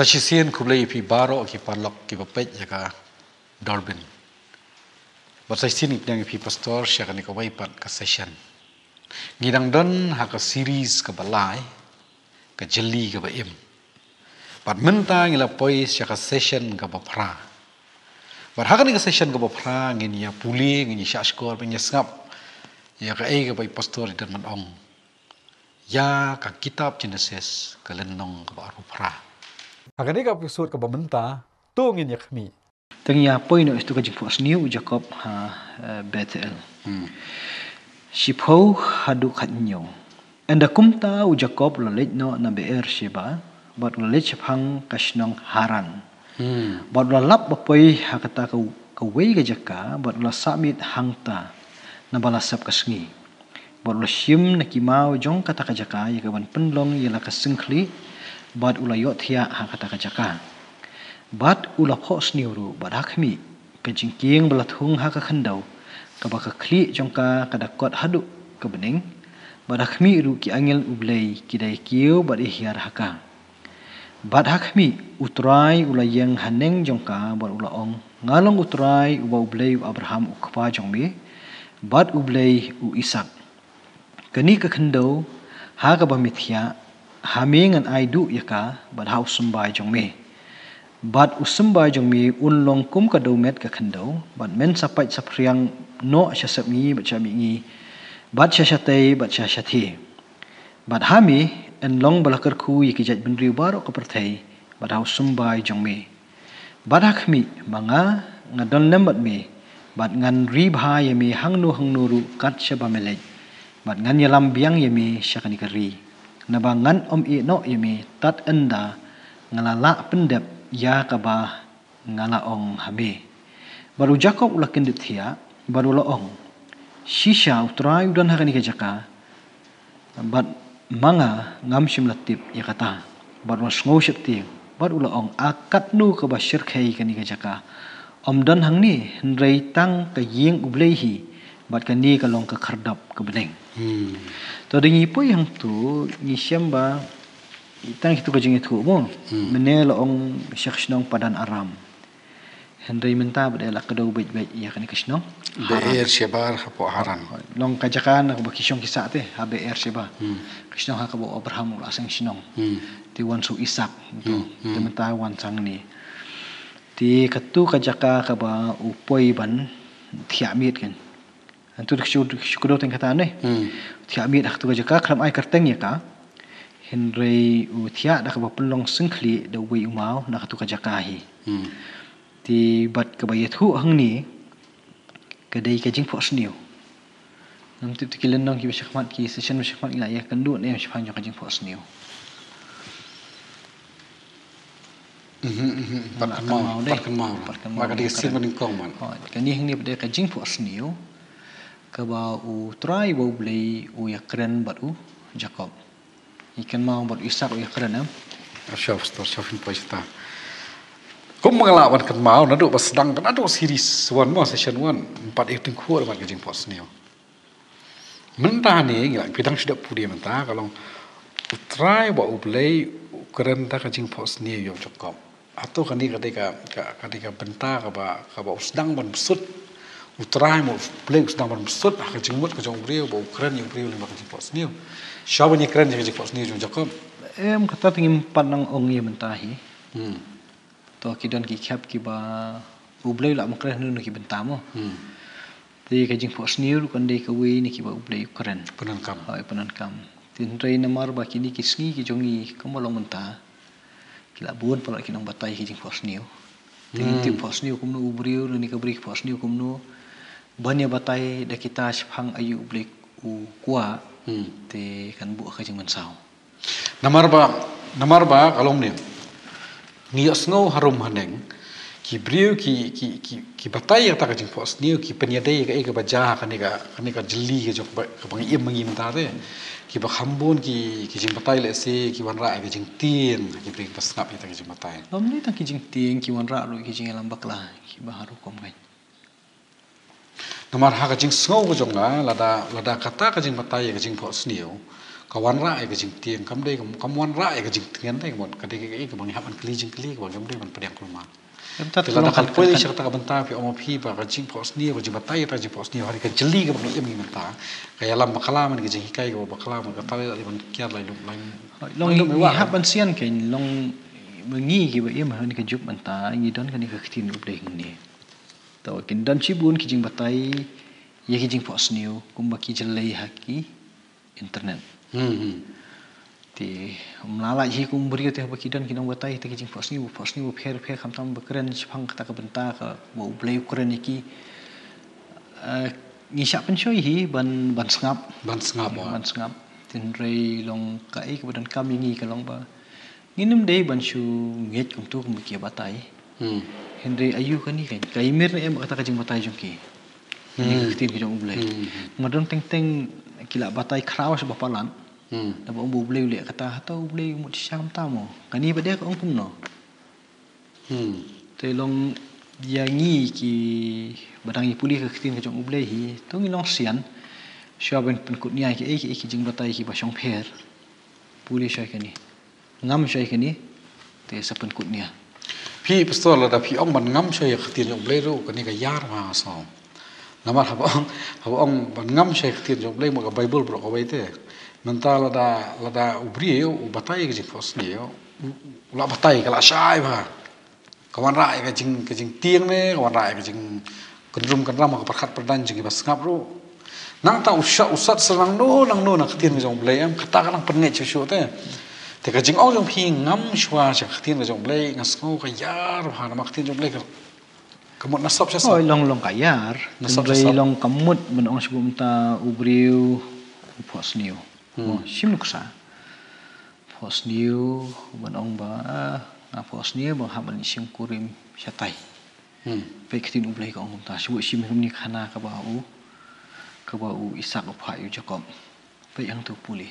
Sasisian kublai pi baro ki parlok ki papet jaka Darwin. Sasisian ipnyang pi pastor syaka ni kawai pat ka session. Ngidang don haka series ka balai ka jeli ka baim. Pat menta ngila poi syaka session ka bapra. Pat haka ni ka session ka bapra ngin ya puli ngin ya skor penya ngap ya ka ka bai pastor dan manong. Ya ka kitab Genesis ka lenong ka baru pra. Agak ka episode ka bamenta tungin ya kami. Tengya poin itu ka jingpos new Jacob Bethel. Shipho hadu khatnyo. Enda kumta u Jacob lalit no na Beer Sheba, bat lalit shipang kasnong Haran. Bat lalap bapoy hakata ka wei ka jaka, bat la samit hangta na balasap kasngi. Bat la shim na kimau jong kata ka jaka ya ka ban penlong ya la ka singkli. Bad ula yot hiya hakata kajaka. Bad ula pos niuru bad hakmi kajingking belatung haka khandau kabaka kli jongka kadakot hadu kebening bad hakmi ru ki angel ublei kidai kiu bad ihyar haka. Bad hakmi utrai ula yang haneng jongka bad ula ong ngalong utrai uba ublei Abraham ukpa jongmi bad ublei u Isak. Kani ka khandau haka bamithya Hami ngan aidu yaka bad hau sembai jong me. Bad usembai jong me unlong kum ka domet ka khandau bad men sapai sapriang no syasap ngi bad syami ngi bad syasyatai bad syasyathi. Bad hami enlong balakar ku yikijat benriu barok ka perthai bad hau sembai jong me. Bad hakmi manga ngadon lembat me bad ngan ribha yami hangnu ru kat syaba melej. Bad ngan yalam biang yami syakani kari. Nabangan i no yami tat enda ngalala pendep ya kaba ngalaong habe. Baru Jacob ula kendit hiya baru laong. Shisha utrai udan hakani ka jaka. Bad manga ngam sim latip ya kata. Baru sngo syepti baru laong akat nu ka basyir khai kani ka jaka. Dan hang ni hendrai tang ka ying ubleihi bad kani ka long ka khardap ka beneng. Tadi po yang tu ngisyam ba itang itu kajing itu mo menel ong syaksnong padan aram hendai menta bade la kadau bait-bait ya kan kasnong Beer Sheba hapo Haran long kajakan aku bakisyong kisah te ha Beer Sheba kasnong ha kabo Abraham ula sang sinong ti wan su Isak tu te menta wan sang ni ti katu kajaka ka ba upoi ban thiamit kan antu syukur teng kata ne thiamit ak tu kajaka kram ai karteng ya ka Henry utia dak ba penlong sengkli da wi umau nak tu kajaka hi ti bat ka bayat hu hang ni kadai kajing pos niu nam tu kilen nong ki syakmat ki session syakmat ila ya kandu ne syakhan jo kajing pos niu pat mau maka dia sin meningkong man kani hang ni bade kajing pos niu ka ba u try ba blei u yakren bat u Jacob ikan mau bat Isak u yakren am syaf poista kum mengalawan kan mau nadu pas sedang kan adu series one mo session one 4 itu kuat bat kajing pos niu mentah ni ngila bidang sudah pudi mentah kalau u try ba u blei keren ta kajing pos niu yo Jacob atau kani ketika bentar ka sedang ban besut utrai mo play sedang ban besut ka jengmut ka jong brio bo keren yang brio lima ka pos niu syaba ni keren ka pos niu jong Jacob kata tingim panang ong ye mentahi to kidan ki khap ki ba ublei la makren nu ki bentamo ti ka jing pos niu kan de ka wi ni ki ba ublei keren penankam tin rei namar ba kini ki sngi ki jongi kamolong mentah kila buon pala kinang batai ki jing pos niu tin ti pos niu kumnu ubrio ni ka bri pos niu kumnu banya batai da kita syphang ayu ublei u kwa te kan bu ka jing mansau namar ba kalau ni ngias ngau harum haneng Hebrew ki batai kata ka jing pos niu ki penyadai ka baja kan ka jeli ka jok ka bang im mangi mentar te ki ba khambun ki jing batai le se ki wan ra ka jing tien ki bring pas ngap ita ki jing batai lom ni tang ki jing tieng ki wan ra ru ki jing lam bakla ki baharu kom kai namar ha ka jing sngau ka jong lada kata ka jing batai ka jing pos niu ka wan ra ka jing tien kam dei kam wan ra ka jing tien dei mon ka dei ka bang hapan kli jing kli ka bang dei man pedang kulma Tila nakal pwede siya kata kabanta pi omo pi pa kajing pos niya kajing batay ta jing pos niya hari kajeli ka bang iyam ngimenta kaya lam bakalaman kajing hikay ka bakalaman ka tali ali man kiar lai long ni hapan sian ken long mengi ki ba iyam hani ka jup manta ngi don kan ka ktin up dei ni taw kin dan chibun ki jing batay ye ki jing pos niyo kum ba ki jelai haki internet ti mlala hi kum beri te baki dan kinong batai te kijing pos ni pher kham tam bekren chphang kata ka benta ka bo play ukren iki ni sya pen choi hi ban sngap tin rei long ka ik badan kam ngi ka long ba nginum dei ban shu nget kum tu kum ki batai henry ayu kan ni kan kai mir em kata kijing batai jong ki ni tin ki jong play ngadon teng kila batai kraus ba palan Dapat umbu beli ulik kata atau beli umut syam tamu. Kani pada ke ongkum no. Telong yangi ki badangi puli ke kitin ke jong beli hi. Tu ngilong sian. Syab pen kut niai ki ki jing batai ki basong pher. Puli syai kani. Ngam syai kani. Te sapen kut nia. Pi pastor la da pi ong ban ngam syai kitin jong beli ru kani ka yar ma so. Namar haba ong ban ngam syai kitin jong beli mo ka Bible bro ka baite. Mentala lada ubri u batai ke jing pos ni ula batai kala syai ba kawan rai ke jing tieng ne kawan rai ke jing kendrum kendram ka perkhat perdan jing bas ngap ru nang ta usat serang no nang no nak tien ke jong blai am kata kan penget chu te ka jing ong jong phi ngam shwa cha tien ke jong blai ngas ngo ka yar ha na mak tien jong blai kamut nasab cha so long ka yar nasab long kamut men ong shbum ta ubriu pos niu sim nuksa pos niu banong ba pos niu ba haban sim kurim syatai pe kitin ublai ka ong ta shu sim ni khana ka ba u isak upha yu jakob pe yang tu puli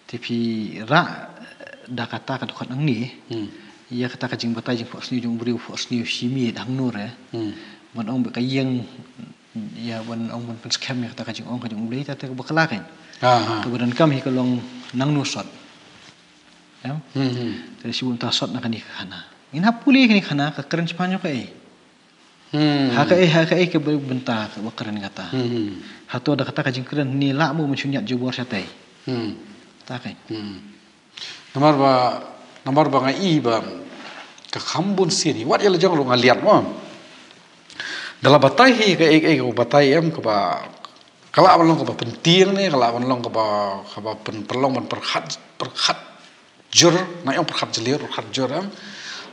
tapi ra da kata ka dokhat ang ni ya kata ka jing batai jing pos niu jong briu pos niu simi dang nur banong ba ka yang ya banong ban scam ya kata ka jing ong ka jing ublai ta te ba kala kan kemudian kami kalau nang nusot, ya, dari si bunta sot nak ni kana. Ini hapuli ni kana kekeren Spanyol kai. Hakai ke bentar ke keren kata. Hatu ada kata kajing keren ni lak mu mencunyak jubor satai. Tak kai. Namar ba ngai ba ka khambun sini wat ya lejong lu ngaliat mo. Dalam batai hi ke batai em ke ba kalau abang long kaba penting ni, kalau abang long kaba perlong ban perkhat jur, na yang perkhat jelir, perkhat jur am.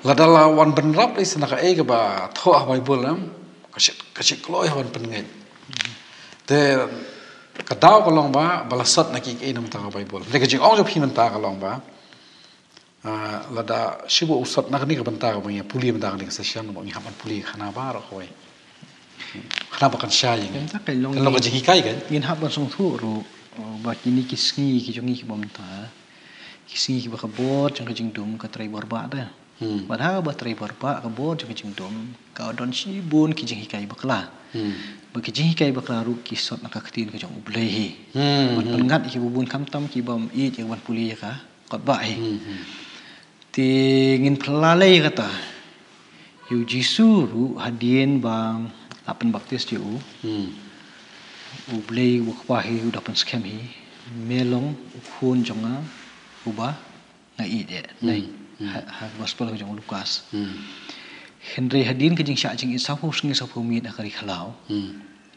Lada lawan benrap ni senaka kaba thoa Bible am, kasih kloy wan pengen. Te kadau kalong ba balasat nak nam ta Bible. Mereka jing ong jop himan ta kalong ba. Lada sibu usat nak ni kabanta ka bang puli banta ni session mo ngihapan puli khana ba ro koi. Kenapa kan syai kan? Kalau kerja hikai kan? Ingin haban song tu ru, bagi ni kisngi kijongi kibamta, kisngi kibakabot jang kajing dum katrai barba dah. Padahal batrai barba kabot jang kajing dum, kau don sibun kijing hikai bakla. Bagi kijing hikai bakla ru kisot nak katin kajong ublei. Pengat kibubun kamtam kibam it yang wan puli ya ka, kotba Ti ingin pelalai kata, yu jisu ru hadien bang. Apen baptis je ublei wakwahi udapan scam hi melong ukun jonga uba ngai de nai ha gospel jong Lukas Henry hadin kajing sya jing isapu sengi sapu mi akari khalau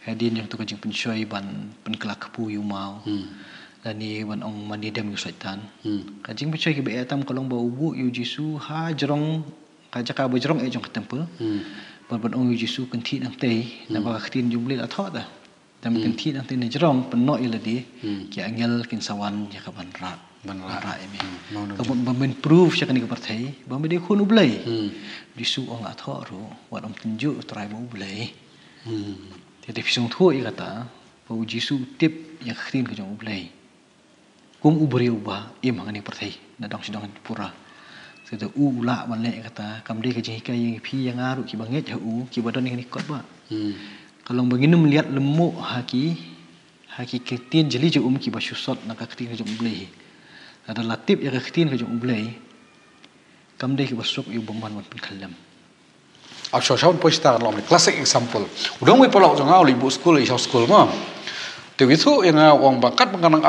hadin yang tu kajing pensoi ban penkelak pu yu mau dan ni ban ong mani dem yu syaitan kajing pensoi ke be atam kolong ba ubu yu jisu ha jerong kajaka ba jerong e jong temple Ban ong Yesus kenti nang tei, na baka ketin jumlah atau dah. Dan kenti nang tei nejerong penok iladi, ki angel kin sawan ya kapan rat. Banra ini mau kemudian proof siya kani kapartay bami di kun ublay Jisu ang athoro wat om tunjuk try mo ublay jadi pisong thu kata pau Jisu tip yang khin ka jong ublay kum ubri uba im hangani parthai na dong sidong pura sedo ula manle kata kamdi ka jing kai pi yang aru ki banget ki badon ni kot ba kalau begini melihat lemuk haki ketin jeli je ki basyusot na ka ketin ka jong ublay adalah tip yang ketin ka jong ublay kamdi ki basok yu bongman wan penkalam Akshaun poista lom classic example udang we polok jong au libu school isau school ma te witu yang wang bakat menganang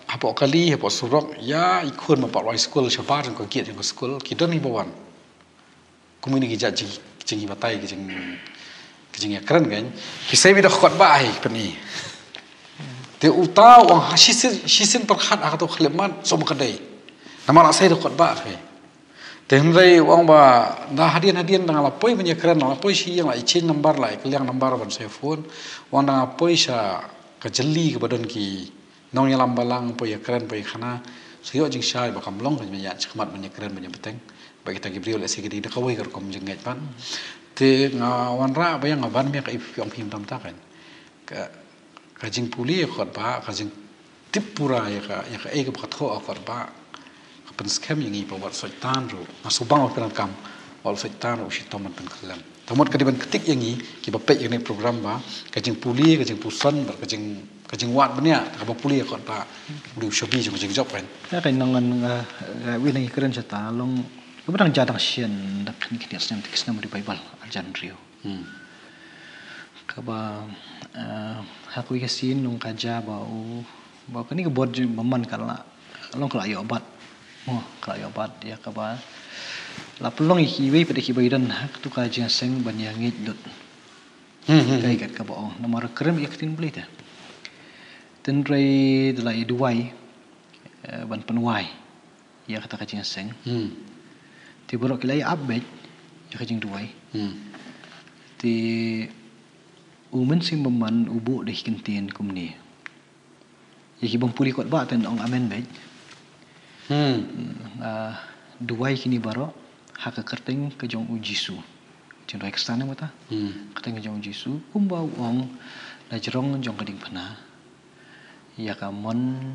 apa kali apa surok ya ikut mapak wai school syabar ko kiat yang school kita ni bawan kumini ki jaji jingi batai ki jing ya keren kan ki sai bidak khot bai pani te uta wang shisin perkhat atau khleman som kadai nama nak sai khot ba kai Tenrai wang ba dah hadian dengan lapoi punya keren lapoi si yang lai chin number lai keliang number ban saya phone wang dengan lapoi sa kejeli ke badan ki nong yang lambalang poi keren poi khana siyo jing syai ba kamlong kan ya chakmat punya keren punya beteng bagi kita Gabriel lesi gedi dekawai kar kom jenget pan te ngawan ra ba yang ngaban me ka ipiong pim tam ta kan ka jing puli khot ba ka jing tipura ya ka e ka tho khot ba pen scam yang ini bawa setan ro masubang orang kam bawa setan ro si toman pen kelam tamot kadiban ketik yang ini ki bapek yang ini program ba kajing puli kajing pusan ber kajing wat benia ka puli ko ta du shobi kajing job kan ta kai nangan wi nang keren sata long keberang jadang sian dak ni kini asam tikis nama di bible aljan rio kaba hakui kasin nung kaja bau kani ke bod maman kala long kala yo obat kalau ya obat ya kaba la pelong ikiwe pada kibaidan hak tu kajian seng banyangit dot kai kat kaba nomor krem yaktin beli ta tenrai delai duai ban penwai ya kata kajian seng ti borok kilai update ya kajing duai ti umen sim beman ubu deh kentien kumni ya kibang puli kot ba ten ong amen baik duai kini baro hak kerteng ke jong ujisu jong duai kestana mata kerteng ke jong ujisu kumbau ong la jerong jong kading pana ya kamon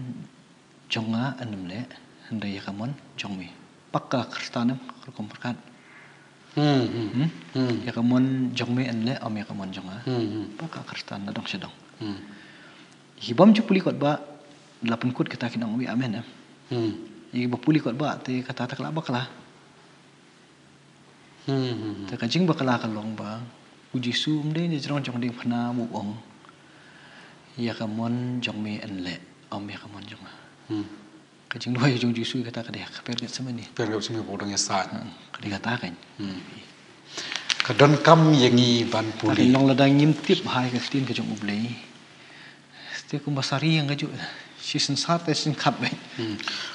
jonga anemle handa ya kamon jong mi pakka kestana kerkom perkat ya kamon jong mi anle om ya kamon jonga pakka kestana dong sedong hibam jupuli kot ba lapan kut kita kinang wi amen Ia berpuli kot ba te kata tak lah baklah. Te kajing baklah kalong ba. Uji sum deh ni jerong jong ding pernah buong. Ia kamon jong me enle om ya kamon jong. Kajing dua jong jisu kata kadeh perget sama ni. Perget sama bodong ya saat. Kadeh kata kan. Kadon kam yangi ban puli. Long ladang ngintip hai ka tin ka jong ublei. Ste kumbasari yang kaju. Season 1 season cup baik.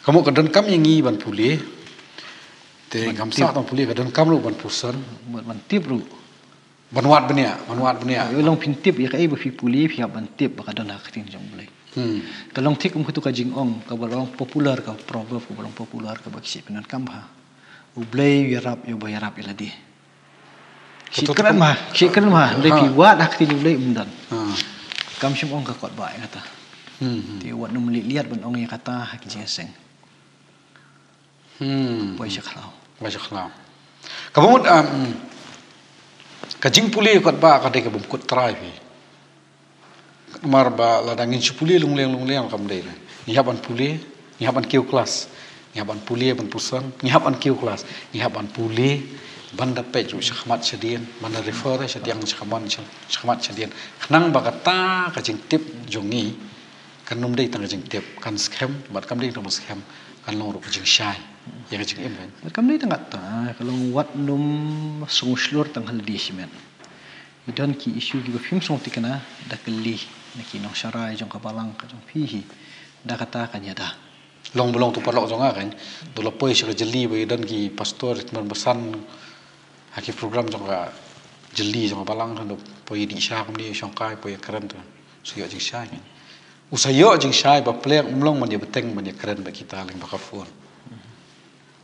Kamu kadon kam yangi ban puli. Te kam sa ban puli kadon kam lu ban pusan. Ban tip ru. Ban wat benia. Ya long pintip ya kai fi puli fi ban tip kadon hak tin jong ublei. Kalong tik kutu ka jing ong ka balong popular ka proverb ka balong popular ka bagi penan kam ha. Ublei yarap yo bayarap iladi. Sikran mah lepi wat hak tin ublei undan. Kam sim ong ka kot ba kata. Ti wat num lihat ban ong ya kata hak jeseng. Boy syaklau. Kamu kajing puli kot ba kadai ka bum kot trai fi. Mar ba ladangin puli lungleng kam dai. Ni haban puli, ni haban kiu kelas. Ni haban puli ban pusan, ni haban kiu kelas. Ni haban puli banda pej syakmat sedian, banda refer sediang syakmat sedian. Nang ba kata kajing tip jongi kan num dei tang jing tip kan scam bat kam dei tang scam kan long ro jing syai ya jing em kan kam dei tang ta kalau wat num sung slur tang hal di simen idan ki isu gi film song tikana da kali neki nong syarai jong kabalang ka jong pihi da kata kan ya da long belong tu parlok jong kan do lapoi syara jeli ba idan ki pastor man besan haki program jong ka jeli jong kabalang kan do poi di sya kam ni syong kai poi keren tu suyo jing syai kan usayo jing syai ba plek umlong man dia beteng man dia keren ba kita ling ba kafun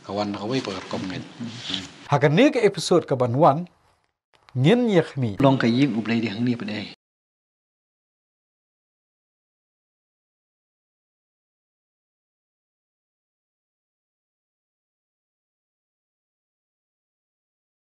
kawan ka wei pa komen hakan ni ke episode ka banwan ngin yakhmi long ka ying ublay di hang ni pa dai